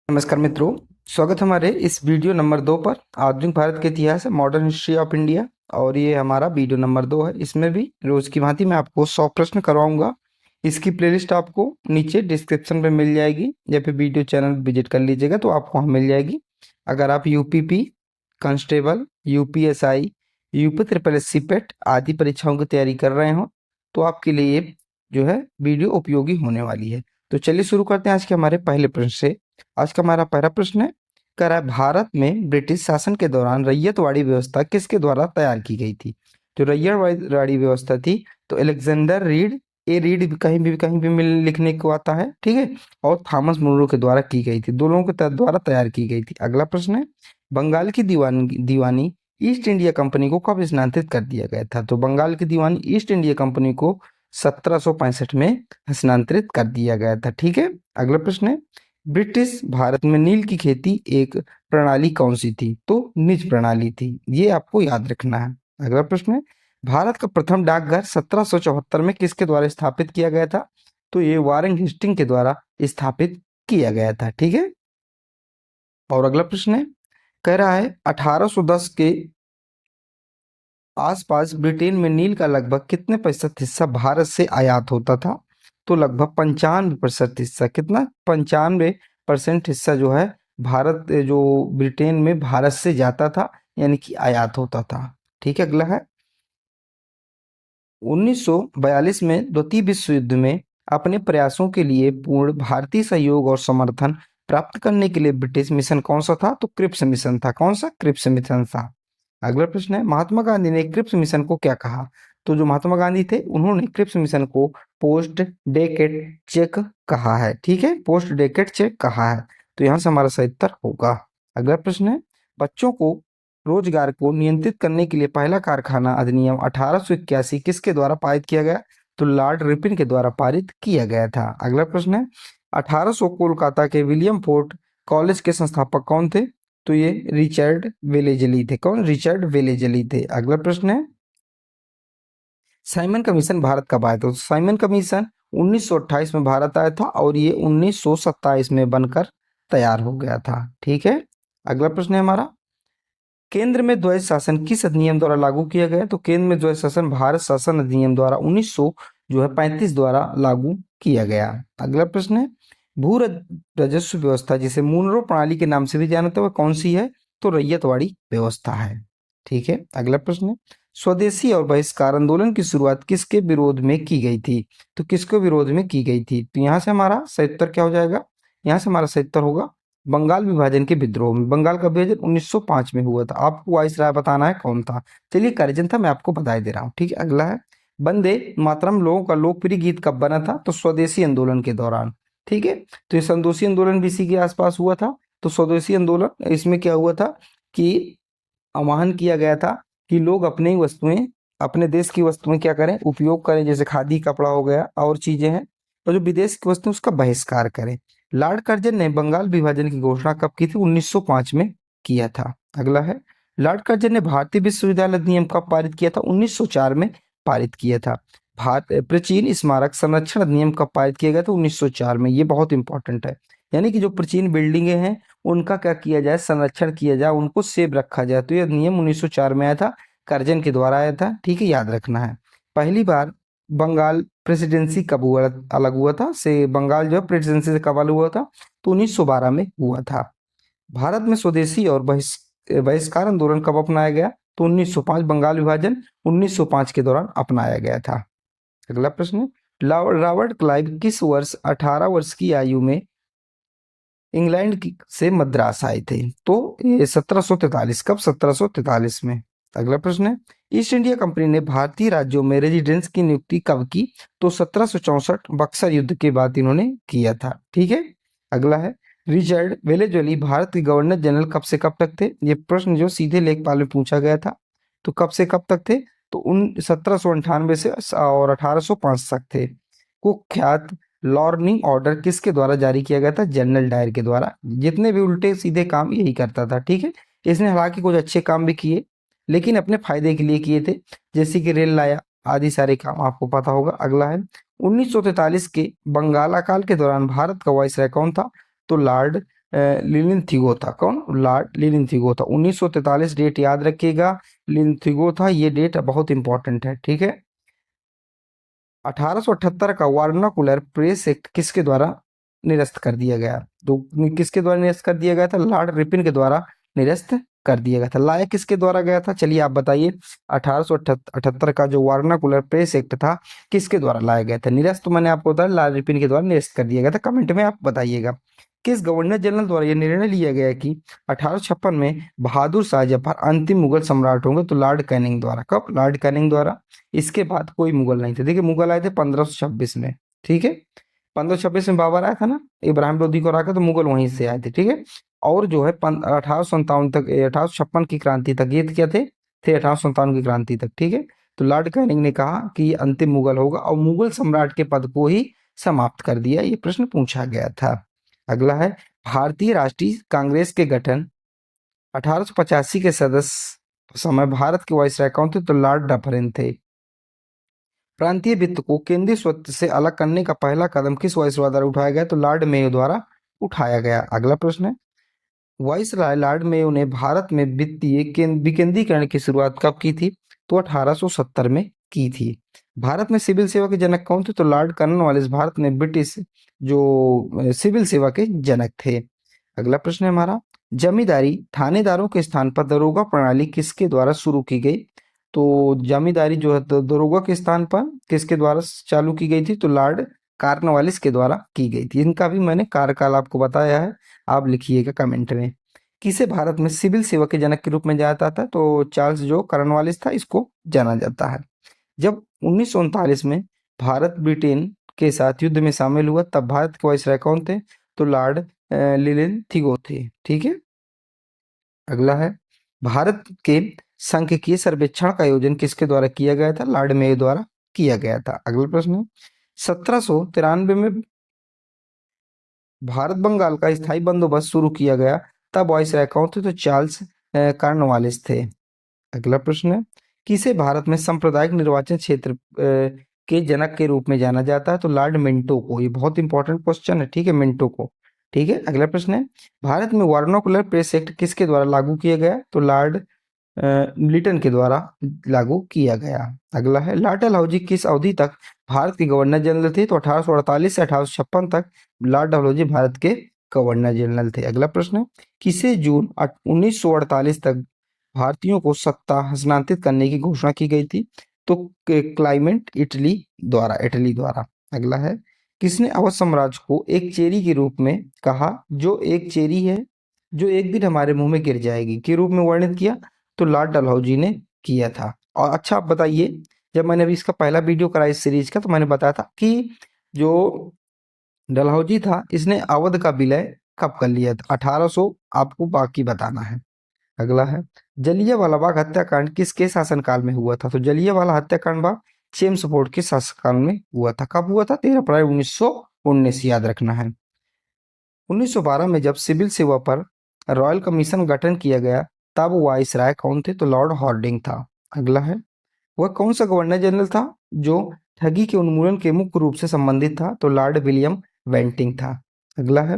नमस्कार मित्रों, स्वागत है हमारे इस वीडियो नंबर 2 पर। आधुनिक भारत के इतिहास है, मॉडर्न हिस्ट्री ऑफ इंडिया। और ये हमारा वीडियो नंबर 2 है। इसमें भी रोज की भांति मैं आपको 100 प्रश्न करवाऊंगा। इसकी प्लेलिस्ट आपको नीचे डिस्क्रिप्शन में मिल जाएगी या फिर वीडियो चैनल विजिट कर लीजिएगा तो आपको वहाँ मिल जाएगी। अगर आप UPP, constable, UPSI, UP triple SC पेट आदि परीक्षाओं की तैयारी कर रहे हो तो आपके लिए ये जो है वीडियो उपयोगी होने वाली है। तो चलिए शुरू करते हैं आज के हमारे पहले प्रश्न से। आज का हमारा पहला प्रश्न है, कह रहा है भारत में ब्रिटिश शासन के दौरान रैयतवाड़ी व्यवस्था किसके द्वारा तैयार की गई थी? जो रैयतवाड़ी व्यवस्था थी तो अलेक्जेंडर रीड, ए रीड कहीं भी मिल लिखने को आता है, ठीक है, और थॉमस मुनरो के द्वारा की गई थी। दो लोगों के द्वारा तैयार की गई थी। अगला प्रश्न है, बंगाल की दीवानी ईस्ट इंडिया कंपनी को कब स्थानांतरित कर दिया गया था? तो बंगाल की दीवानी ईस्ट इंडिया कंपनी को 1765 में स्थानांतरित कर दिया गया था, ठीक है। अगला प्रश्न है, ब्रिटिश भारत में नील की खेती एक प्रणाली कौन सी थी? तो निज प्रणाली थी। ये आपको याद रखना है। अगला प्रश्न है, भारत का प्रथम डाकघर 1774 में किसके द्वारा स्थापित किया गया था? तो ये वारेन हेस्टिंग के द्वारा स्थापित किया गया था, ठीक है। और अगला प्रश्न है, कह रहा है 1810 के आसपास ब्रिटेन में नील का लगभग कितने प्रतिशत हिस्सा भारत से आयात होता था? तो लगभग 95% हिस्सा। कितना? 95% हिस्सा जो है भारत जो ब्रिटेन में भारत से जाता था, यानी कि आयात होता था, ठीक है। अगला है, 1942 में द्वितीय विश्व युद्ध में अपने प्रयासों के लिए पूर्ण भारतीय सहयोग और समर्थन प्राप्त करने के लिए ब्रिटिश मिशन कौन सा था? तो क्रिप्स मिशन था। कौन सा? क्रिप्स मिशन था। अगला प्रश्न है, महात्मा गांधी ने क्रिप्स मिशन को क्या कहा? तो जो महात्मा गांधी थे उन्होंने क्रिप्स मिशन को पोस्ट डेकेड चेक कहा है, ठीक है, पोस्ट डेकेड चेक कहा है। तो यहाँ से हमारा सही उत्तर होगा। अगला प्रश्न है, बच्चों को रोजगार को नियंत्रित करने के लिए पहला कारखाना अधिनियम 1881 किसके द्वारा पारित किया गया? तो लॉर्ड रिपन के द्वारा पारित किया गया था। अगला प्रश्न है, 1800 कोलकाता के विलियम फोर्ट कॉलेज के संस्थापक कौन थे? तो ये रिचर्ड वेलेजली थे। कौन? रिचर्ड वेलेजली थे। अगला प्रश्न है, साइमन कमीशन भारत कब आया था? तो साइमन कमीशन 1928 में भारत आया था और ये 1927 में बनकर तैयार हो गया था, ठीक है। अगला प्रश्न है हमारा, केंद्र में द्वैध शासन किस अधिनियम द्वारा लागू किया गया? तो केंद्र में द्वैध शासन भारत शासन अधिनियम द्वारा 1935 द्वारा लागू किया गया। अगला प्रश्न है, भू राजस्व व्यवस्था जिसे मुनरो प्रणाली के नाम से भी जानते हैं कौन सी है? तो रैयतवाड़ी व्यवस्था है, ठीक है। अगला प्रश्न है, स्वदेशी और बहिष्कार आंदोलन की शुरुआत किसके विरोध में की गई थी? तो किसके विरोध में की गई थी? तो यहाँ से हमारा सही उत्तर क्या हो जाएगा? यहाँ से हमारा सही उत्तर होगा बंगाल विभाजन के विद्रोह में। बंगाल का विभाजन 1905 में हुआ था। आपको वाइसराय बताना है कौन था। चलिए, करजन था, मैं आपको बता दे रहा हूँ, ठीक है। अगला है, वंदे मातरम लोगों का लोकप्रिय गीत कब बना था? तो स्वदेशी आंदोलन के दौरान, ठीक है। तो ये स्वदेशी आंदोलन भी इसी के आसपास हुआ था। तो स्वदेशी आंदोलन इसमें क्या हुआ था कि आह्वान किया गया था कि लोग अपनी वस्तुएं, अपने देश की वस्तुएं क्या करें? उपयोग करें, जैसे खादी कपड़ा हो गया और चीजें हैं, और जो विदेश की वस्तुएं उसका बहिष्कार करें। लॉर्ड कर्जन ने बंगाल विभाजन की घोषणा कब की थी? 1905 में किया था। अगला है, लॉर्ड कर्जन ने भारतीय विश्वविद्यालय अधिनियम कब पारित किया था? 1904 में पारित किया था। भारत प्राचीन स्मारक संरक्षण अधिनियम कब पारित किया गया था? 1904 में। ये बहुत इंपॉर्टेंट है, यानी कि जो प्राचीन बिल्डिंगे हैं उनका क्या किया जाए? संरक्षण किया जाए, उनको सेव रखा जाए। तो ये नियम 1904 में आया था, कर्जन के द्वारा आया था, ठीक है, याद रखना है। पहली बार बंगाल प्रेसिडेंसी कब हुआ, अलग हुआ था से बंगाल जो है प्रेसिडेंसी से कब अलग हुआ था? तो 1912 में हुआ था। भारत में स्वदेशी और बहिष्कार आंदोलन कब अपनाया गया? तो 1905। बंगाल विभाजन 1905 के दौरान अपनाया गया था। अगला प्रश्न, रॉबर्ट क्लाइव किस वर्ष 18 वर्ष की आयु में इंग्लैंड से मद्रास आए थे? तो ये 1743। कब? 1743 में। अगला प्रश्न है, ईस्ट इंडिया कंपनी ने भारतीय राज्यों में रेजिडेंस की नियुक्ति कब की? तो 1764 बक्सर युद्ध के बाद इन्होंने किया था, ठीक है। अगला है, रिचर्ड वेलेजली भारत के गवर्नर जनरल कब से कब तक थे? ये प्रश्न जो सीधे लेखपाल में पूछा गया था। तो कब से कब तक थे? तो 1798 से और 1805 तक थे। कुख्यात लॉर्निंग ऑर्डर किसके द्वारा जारी किया गया था? जनरल डायर के द्वारा। जितने भी उल्टे सीधे काम यही करता था, ठीक है। इसने हालांकि कुछ अच्छे काम भी किए, लेकिन अपने फायदे के लिए किए थे, जैसे कि रेल लाया आदि सारे काम आपको पता होगा। अगला है, 1943 के बंगाल अकाल के दौरान भारत का वायसराय कौन था? तो लॉर्ड लिलिनथिगो था। कौन? लॉर्ड लिलिनथिगो था। 1943 डेट याद रखिएगा, लिलिनथिगो था, ये डेट बहुत इंपॉर्टेंट है, ठीक है। 1878 का वार्नाकुलर प्रेस एक्ट किसके द्वारा निरस्त कर दिया गया? तो किसके द्वारा निरस्त कर दिया गया था? लॉर्ड रिपन के द्वारा निरस्त कर दिया गया था। लाया किसके द्वारा गया था? चलिए आप बताइए। 1878 का जो वार्नाकुलर प्रेस एक्ट था, किसके द्वारा लाया गया था? निरस्त तो मैंने आपको बताया, लॉर्ड रिपन के द्वारा निरस्त कर दिया गया था। कमेंट में आप बताइएगा। किस गवर्नर जनरल द्वारा यह निर्णय लिया गया कि 1856 में बहादुर शाह जफर अंतिम मुगल सम्राट होंगे? तो लॉर्ड कैनिंग द्वारा। कब? लॉर्ड कैनिंग द्वारा। इसके बाद कोई मुगल नहीं थे। देखिए मुगल आए थे 1526 में, ठीक है। 1526 में बाबर आया था ना, इब्राहिम लोधी को हरा, तो मुगल वहीं से आए थे, ठीक है। और जो है 1857 तक, 1856 की क्रांति तक ये क्या थे 1857 की क्रांति तक, ठीक है। तो लॉर्ड कैनिंग ने कहा कि ये अंतिम मुगल होगा और मुगल सम्राट के पद को ही समाप्त कर दिया। ये प्रश्न पूछा गया था। अगला है, भारतीय राष्ट्रीय कांग्रेस के गठन 1885 के सदस्य समय भारत के वायसराय कौन थे? तो लॉर्ड डफरिन थे। प्रांतीय वित्त को केंद्रीय स्वत्व से अलग करने का पहला कदम किस वायसराय द्वारा उठाया गया? तो लॉर्ड मेयो द्वारा उठाया गया। अगला प्रश्न है, वायसराय लॉर्ड मेयो ने भारत में वित्तीय विकेंद्रीकरण की शुरुआत कब की थी? तो 1870 में की थी। भारत में सिविल सेवा के जनक कौन थे? तो लॉर्ड कॉर्नवालिस भारत में ब्रिटिश जो सिविल सेवा के जनक थे। अगला प्रश्न है हमारा, जमींदारी थानेदारों के स्थान पर दरोगा प्रणाली किसके द्वारा शुरू की गई? तो जमींदारी जो है दरोगा के स्थान पर किसके द्वारा चालू की गई थी? तो लॉर्ड कॉर्नवालिस के द्वारा की गई थी। इनका भी मैंने कार्यकाल आपको बताया है, आप लिखिएगा कमेंट में। किसे भारत में सिविल सेवा के जनक के रूप में जाना जाता है? तो चार्ल्स जो कॉर्नवालिस था, इसको जाना जाता है। जब 1939 में भारत ब्रिटेन के साथ युद्ध में शामिल हुआ, तब भारत के वायसराय कौन थे? तो लॉर्ड लिलिनथिगो थे, ठीक है। अगला है, भारत के सांख्यिकीय सर्वेक्षण का आयोजन किसके द्वारा किया गया था? लॉर्ड मेयो द्वारा किया गया था। अगला प्रश्न है, 1793 में भारत बंगाल का स्थायी बंदोबस्त शुरू किया गया, तब वायसराय कौन थे? तो चार्ल्स कॉर्नवालिस थे। अगला प्रश्न है, किसे भारत में सांप्रदायिक निर्वाचन क्षेत्र के जनक के रूप में जाना जाता है? तो लॉर्ड मिंटो को। ये बहुत इंपॉर्टेंट क्वेश्चन है, ठीक है, मिंटो को, ठीक है। अगला प्रश्न है, भारत में वर्नाकुलर प्रेस एक्ट किसके द्वारा लागू किया गया? तो लॉर्ड लिटन के द्वारा लागू किया गया। अगला है, लॉर्ड डलहौजी किस अवधि तक भारत के गवर्नर जनरल थे? तो 1848 से 1856 तक लॉर्ड डलहौजी भारत के गवर्नर जनरल थे। अगला प्रश्न है, किसे जून 1948 तक भारतीयों को सत्ता हस्तांतरित करने की घोषणा की गई थी? तो क्लाइमेट इटली द्वारा। अगला है, किसने अवध साम्राज्य को एक चेरी के रूप में कहा? जो एक चेरी है जो एक दिन हमारे मुंह में गिर जाएगी, के रूप में वर्णित किया? तो लॉर्ड डलहौजी ने किया था। और अच्छा आप बताइए, जब मैंने अभी इसका पहला वीडियो करा इस सीरीज का, तो मैंने बताया था कि जो डलहौजी था, इसने अवध का विलय कब कर लिया था? 1800, आपको बाकी बताना है। अगला है, जलियांवाला बाग हत्याकांड किसके शासनकाल में हुआ था? तो जलियांवाला हत्याकांड बाग जेम्स फोर्ड के शासनकाल में हुआ था। कब हुआ था? 13 अप्रैल 1919, याद रखना है। 1912 में जब सिविल सेवा पर रॉयल कमीशन गठन किया गया, तब वाइसराय कौन थे? तो लॉर्ड हॉर्डिंग था। अगला है, वह कौन सा गवर्नर जनरल था जो ठगी के उन्मूलन के मुख्य रूप से संबंधित था? तो लॉर्ड विलियम बेंटिंक था। अगला है,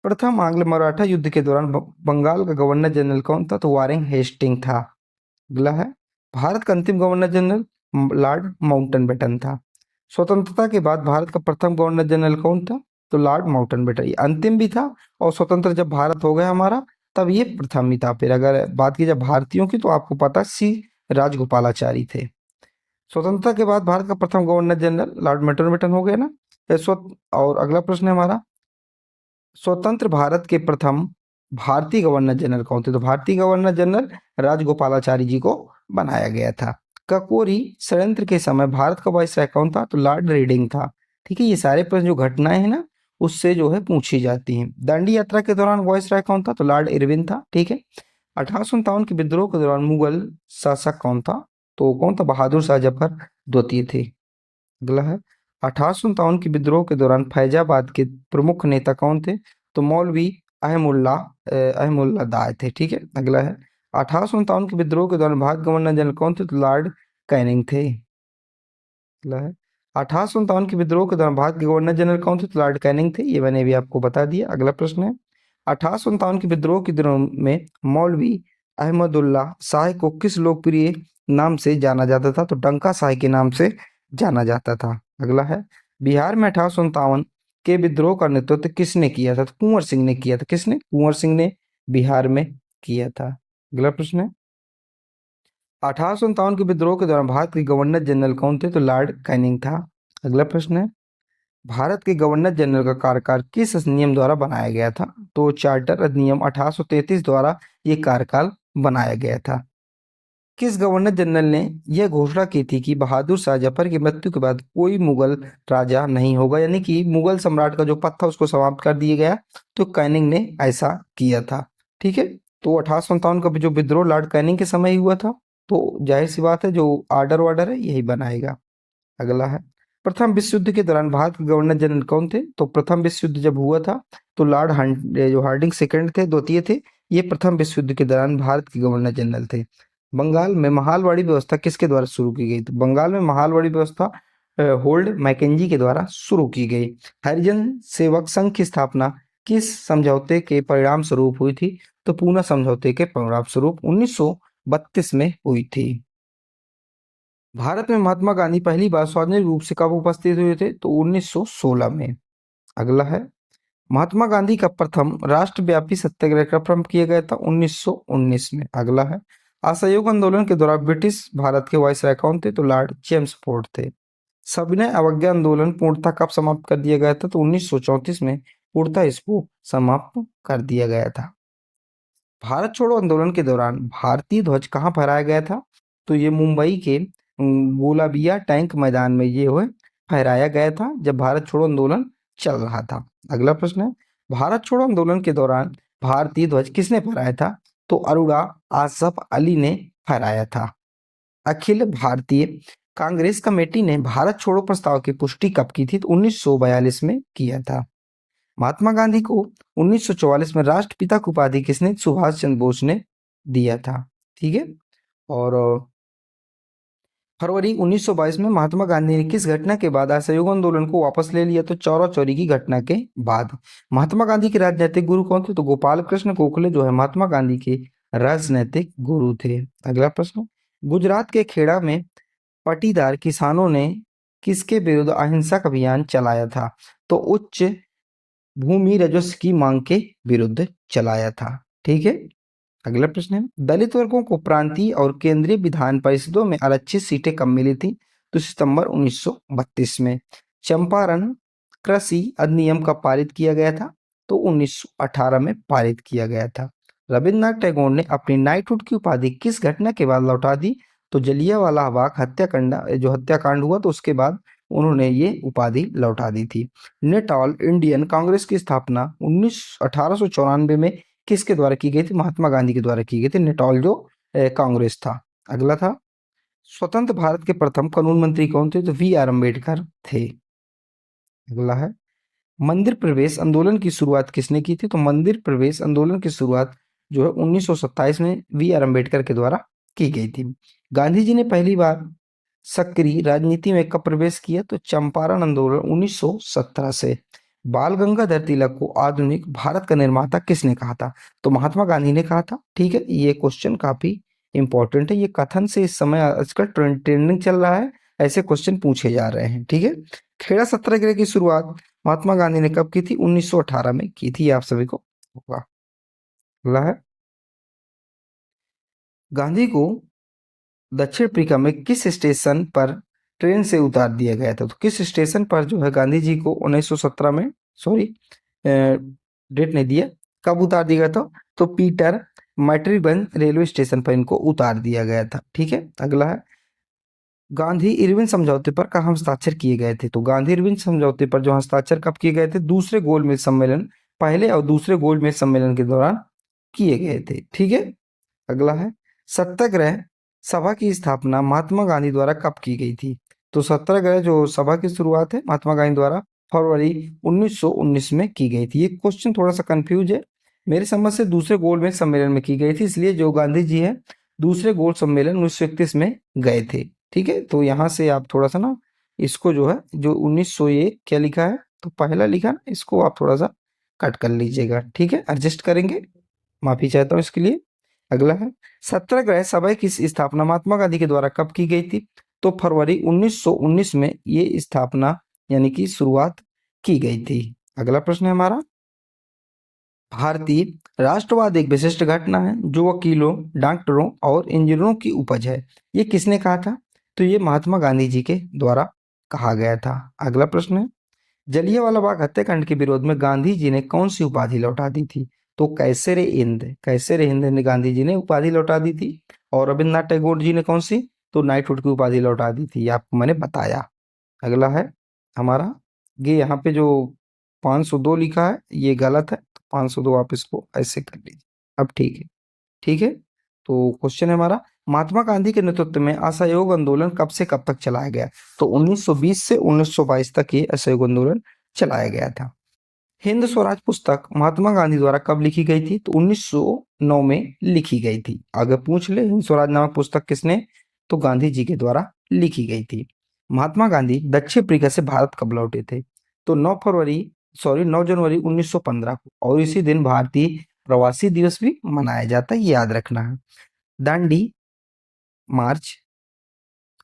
प्रथम आंग्ल मराठा युद्ध के दौरान बंगाल का गवर्नर जनरल कौन था? तो वारेन हेस्टिंग था। अगला है, भारत का अंतिम गवर्नर जनरल लॉर्ड माउंटनबेटन था। स्वतंत्रता के बाद भारत का प्रथम गवर्नर जनरल कौन था? तो लॉर्ड माउंटनबेटन। ये अंतिम भी था, और स्वतंत्र जब भारत हो गया हमारा, तब ये प्रथम ही था। फिर अगर बात की जाए भारतीयों की, तो आपको पता सी राजगोपालाचारी थे। स्वतंत्रता के बाद भारत का प्रथम गवर्नर जनरल लॉर्ड माउंटनबेटन हो गया ना। और अगला प्रश्न है हमारा, स्वतंत्र भारत के प्रथम भारतीय गवर्नर जनरल कौन थे? तो भारतीय गवर्नर जनरल राजगोपालाचारी जी को बनाया गया था। ककोरी षड्यंत्र के समय भारत का वायसराय कौन था? तो लॉर्ड रेडिंग था। ठीक है, ये सारे प्रश्न जो घटनाएं हैं ना, उससे जो है पूछी जाती हैं। दांडी यात्रा के दौरान वायसराय कौन था? तो लॉर्ड इरविन था। ठीक है, 1857 के विद्रोह के दौरान मुगल शासक कौन था? तो कौन था? बहादुर शाह जफर द्वितीय थे। अगला है, 1857 के विद्रोह के दौरान फैजाबाद के प्रमुख नेता कौन थे? तो मौलवी अहमुल्ला दाय थे। ठीक है, अगला है, 1857 के विद्रोह के दौरान भारत गवर्नर जनरल कौन थे? तो लॉर्ड कैनिंग थे। अगला है, 1857 के विद्रोह के दौरान भारत के गवर्नर जनरल कौन थे? तो लॉर्ड कैनिंग थे। ये मैंने भी आपको बता दिया। अगला प्रश्न है, 1857 के विद्रोह के दिनों में मौलवी अहमदुल्ला शाह को किस लोकप्रिय नाम से जाना जाता था? तो डंका शाह के नाम से जाना जाता था। अगला है, बिहार में 1857 के विद्रोह का नेतृत्व किसने किया था? तो कुंवर सिंह ने किया था। किसने? कुंवर सिंह ने बिहार में किया था। अगला प्रश्न है, 1857 के विद्रोह के दौरान भारत के गवर्नर जनरल कौन थे? तो लॉर्ड कैनिंग था। अगला प्रश्न है, भारत के गवर्नर जनरल का कार्यकाल किस अधिनियम द्वारा बनाया गया था? तो चार्टर अधिनियम 1833 द्वारा ये कार्यकाल बनाया गया था। किस गवर्नर जनरल ने यह घोषणा की थी कि बहादुर शाह जफर की मृत्यु के बाद कोई मुगल राजा नहीं होगा, यानी कि मुगल सम्राट का जो पद था उसको समाप्त कर दिया गया? तो कैनिंग ने ऐसा किया था। ठीक है, तो 1857 का जो विद्रोह लॉर्ड कैनिंग के समय ही हुआ था, तो जाहिर सी बात है जो आर्डर वार्डर है यही बनाएगा। अगला है, प्रथम विश्व युद्ध के दौरान भारत के गवर्नर जनरल कौन थे? तो प्रथम विश्व युद्ध जब हुआ था तो लॉर्ड जो हार्डिंग सेकंड थे, द्वितीय थे, ये प्रथम विश्व युद्ध के दौरान भारत के गवर्नर जनरल थे। बंगाल में महालवाड़ी व्यवस्था किसके द्वारा शुरू की गई? तो बंगाल में महालवाड़ी व्यवस्था होल्ड मैकेंजी के द्वारा शुरू की गई। हरिजन सेवक संघ की स्थापना किस समझौते के परिणाम स्वरूप हुई थी? तो पूना समझौते के परिणाम स्वरूप 1932 में हुई थी। भारत में महात्मा गांधी पहली बार सार्वजनिक रूप से कब उपस्थित हुए थे? तो 1916 में। अगला है, महात्मा गांधी का प्रथम राष्ट्रव्यापी सत्याग्रह कब प्रारंभ किया गया था? 1919 में। अगला है, असहयोग आंदोलन के दौरान ब्रिटिश भारत के वायसराय कौन थे? तो लॉर्ड जेम्स फोर्ड थे। सविनय अवज्ञा आंदोलन पूर्णतः कब समाप्त कर दिया गया था? तो 1934 में पूर्णतः इसको समाप्त कर दिया गया था। भारत छोड़ो आंदोलन के दौरान भारतीय ध्वज कहाँ फहराया गया था? तो ये मुंबई के गोलाबिया टैंक मैदान में ये हुए फहराया गया था जब भारत छोड़ो आंदोलन चल रहा था। अगला प्रश्न है, भारत छोड़ो आंदोलन के दौरान भारतीय ध्वज किसने फहराया था? तो अरोड़ा आसफ अली ने फहराया था। अखिल भारतीय कांग्रेस कमेटी ने भारत छोड़ो प्रस्ताव की पुष्टि कब की थी? तो 1942 में किया था। महात्मा गांधी को 1944 में राष्ट्रपिता की उपाधि किसने? सुभाष चंद्र बोस ने दिया था। ठीक है, और फरवरी 1922 में महात्मा गांधी ने किस घटना के बाद असहयोग आंदोलन को वापस ले लिया? तो चौरा चौरी की घटना के बाद। महात्मा गांधी के राजनीतिक गुरु कौन थे? तो गोपाल कृष्ण गोखले जो है महात्मा गांधी के राजनीतिक गुरु थे। अगला प्रश्न, गुजरात के खेड़ा में पटीदार किसानों ने किसके विरुद्ध अहिंसक अभियान चलाया था? तो उच्च भूमि राजस्व की मांग के विरुद्ध चलाया था। ठीक है, अगला प्रश्न है, दलित वर्गों को प्रांतीय और केंद्रीय विधान परिषदों में आरक्षित सीटें कब मिली थी? तो सितंबर 1932 में। चंपारण कृषि अधिनियम कब पारित किया गया था? तो 1918 में पारित किया गया था। रविन्द्रनाथ टैगोर ने अपनी नाइटहुड की उपाधि किस घटना के बाद लौटा दी? तो जलियांवाला बाग हत्याकांड जो हत्याकांड हुआ तो उसके बाद उन्होंने ये उपाधि लौटा दी थी। नेटॉल इंडियन कांग्रेस की स्थापना 1894 में किसके द्वारा की गई थी? महात्मा गांधी के द्वारा की गई थी, नेटॉल जो कांग्रेस था। अगला था, स्वतंत्र भारत के प्रथम कानून मंत्री कौन थे? तो वी.आर. अम्बेडकर थे। अगला है, मंदिर प्रवेश आंदोलन की शुरुआत किसने की थी? तो मंदिर प्रवेश आंदोलन की शुरुआत जो है 1927 में वी.आर. अम्बेडकर के द्वारा की गई थी। गांधी जी ने पहली बार सक्रिय राजनीति में कब प्रवेश किया? तो चंपारण आंदोलन 1917 से। बाल गंगाधर तिलक को आधुनिक भारत का निर्माता किसने कहा था? तो महात्मा गांधी ने कहा था। ठीक है, ये क्वेश्चन काफी इंपॉर्टेंट है, ये कथन से इस समय आजकल ट्रेंडिंग चल रहा है, ऐसे क्वेश्चन पूछे जा रहे हैं। ठीक है, खेड़ा सत्याग्रह की शुरुआत महात्मा गांधी ने कब की थी? 1918 में की थी, आप सभी को होगा। अगला है, गांधी को दक्षिण अफ्रीका में किस स्टेशन पर ट्रेन से उतार दिया गया था? तो किस स्टेशन पर जो है गांधी जी को 1917 में, सॉरी डेट नहीं दिया, कब उतार दिया गया था? तो पीटर मैट्रिगन रेलवे स्टेशन पर इनको उतार दिया गया था। ठीक है, अगला है, गांधी इरविन समझौते पर कहाँ हस्ताक्षर किए गए थे? तो गांधी इरविन समझौते पर जो हस्ताक्षर कब किए गए थे? दूसरे गोलमेज सम्मेलन, पहले और दूसरे गोलमेज सम्मेलन के दौरान किए गए थे। ठीक है, अगला है, सत्याग्रह सभा की स्थापना महात्मा गांधी द्वारा कब की गई थी? तो सत्याग्रह जो सभा की शुरुआत है महात्मा गांधी द्वारा फरवरी 1919 में की गई थी। ये क्वेश्चन थोड़ा सा कंफ्यूज है, मेरे समझ से दूसरे गोलमेज सम्मेलन में की गई थी, इसलिए जो गांधी जी है दूसरे गोल सम्मेलन 1931 में गए थे। ठीक है, तो यहाँ से आप थोड़ा सा ना इसको जो है जो 1901 क्या लिखा है तो पहला लिखा ना, इसको आप थोड़ा सा कट कर लीजिएगा, ठीक है, एडजस्ट करेंगे, माफी चाहता हूँ इसके लिए। अगला है, सत्याग्रह सभा की स्थापना महात्मा गांधी के द्वारा कब की गई थी? तो फरवरी 1919 में ये स्थापना यानी कि शुरुआत की गई थी। अगला प्रश्न है हमारा, भारतीय राष्ट्रवाद एक विशिष्ट घटना है जो वकीलों, डॉक्टरों और इंजीनियरों की उपज है। ये किसने कहा था? तो ये महात्मा गांधी जी के द्वारा कहा गया था। अगला प्रश्न है, जलियांवाला बाग हत्याकांड के विरोध में गांधी जी ने कौन सी उपाधि लौटा दी थी? तो कैसरे हिंद, कैसरे हिंद ने गांधी जी ने उपाधि लौटा दी थी। और रविन्द्रनाथ टैगोर जी ने कौन सी? तो नाइटहुड की उपाधि लौटा दी थी, ये आपको मैंने बताया। अगला है हमारा, ये यहाँ पे जो 502 लिखा है ये गलत है, तो 502 आप इसको ऐसे कर लीजिए। अब ठीक है, ठीक है। तो क्वेश्चन है हमारा, महात्मा गांधी के नेतृत्व में असहयोग आंदोलन कब से कब तक चलाया गया? तो 1920 से 1922 तक ये असहयोग आंदोलन चलाया गया था। हिंद स्वराज पुस्तक महात्मा गांधी द्वारा कब लिखी गई थी? तो 1909 में लिखी गई थी। अगर पूछ ले हिंद स्वराज नामक पुस्तक किसने, तो गांधी जी के द्वारा लिखी गई थी। महात्मा गांधी दक्षिण अफ्रीका से भारत कब लौटे थे? तो 9 जनवरी 1915 को, और इसी दिन भारतीय प्रवासी दिवस भी मनाया जाता है, ये याद रखना है। दांडी मार्च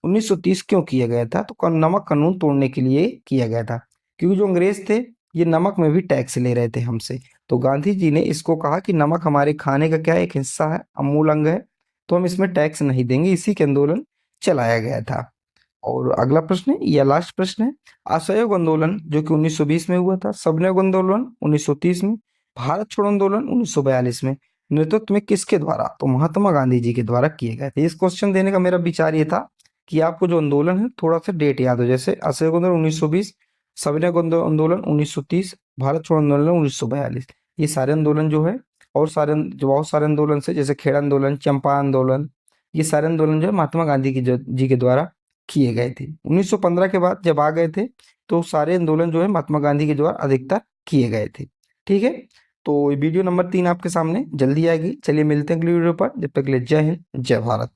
1930 क्यों किया गया था? तो नमक कानून तोड़ने के लिए किया गया था, क्योंकि जो अंग्रेज थे ये नमक में भी टैक्स ले रहे थे हमसे। तो गांधी जी ने इसको कहा कि नमक हमारे खाने का क्या है, एक हिस्सा है, अमूल अंग है, तो हम इसमें टैक्स नहीं देंगे, इसी के आंदोलन चलाया गया था। और अगला प्रश्न है, या लास्ट प्रश्न है, असहयोग आंदोलन जो कि 1920 में हुआ था, सबने आंदोलन 1930 में, भारत छोड़ो आंदोलन 1942 में, नेतृत्व में किसके द्वारा? तो महात्मा गांधी जी के द्वारा किए गए थे। इस क्वेश्चन देने का मेरा विचार ये था कि आपको जो आंदोलन है थोड़ा सा डेट याद हो, जैसे असहयोग आंदोलन 1920, सविनय आंदोलन 1930, भारत छोड़ो आंदोलन 1942, ये सारे आंदोलन जो है, और सारे जो बहुत सारे आंदोलन से, जैसे खेड़ा आंदोलन, चंपा आंदोलन, ये सारे आंदोलन जो है महात्मा गांधी जी के द्वारा किए गए थे। 1915 के बाद जब आ गए थे तो सारे आंदोलन जो है महात्मा गांधी के द्वारा अधिकतर किए गए थे, ठीक है। तो वीडियो नंबर 3 आपके सामने जल्दी आएगी। चलिए मिलते हैं अगली वीडियो पर, जब तक के लिए जय हिंद, जय भारत।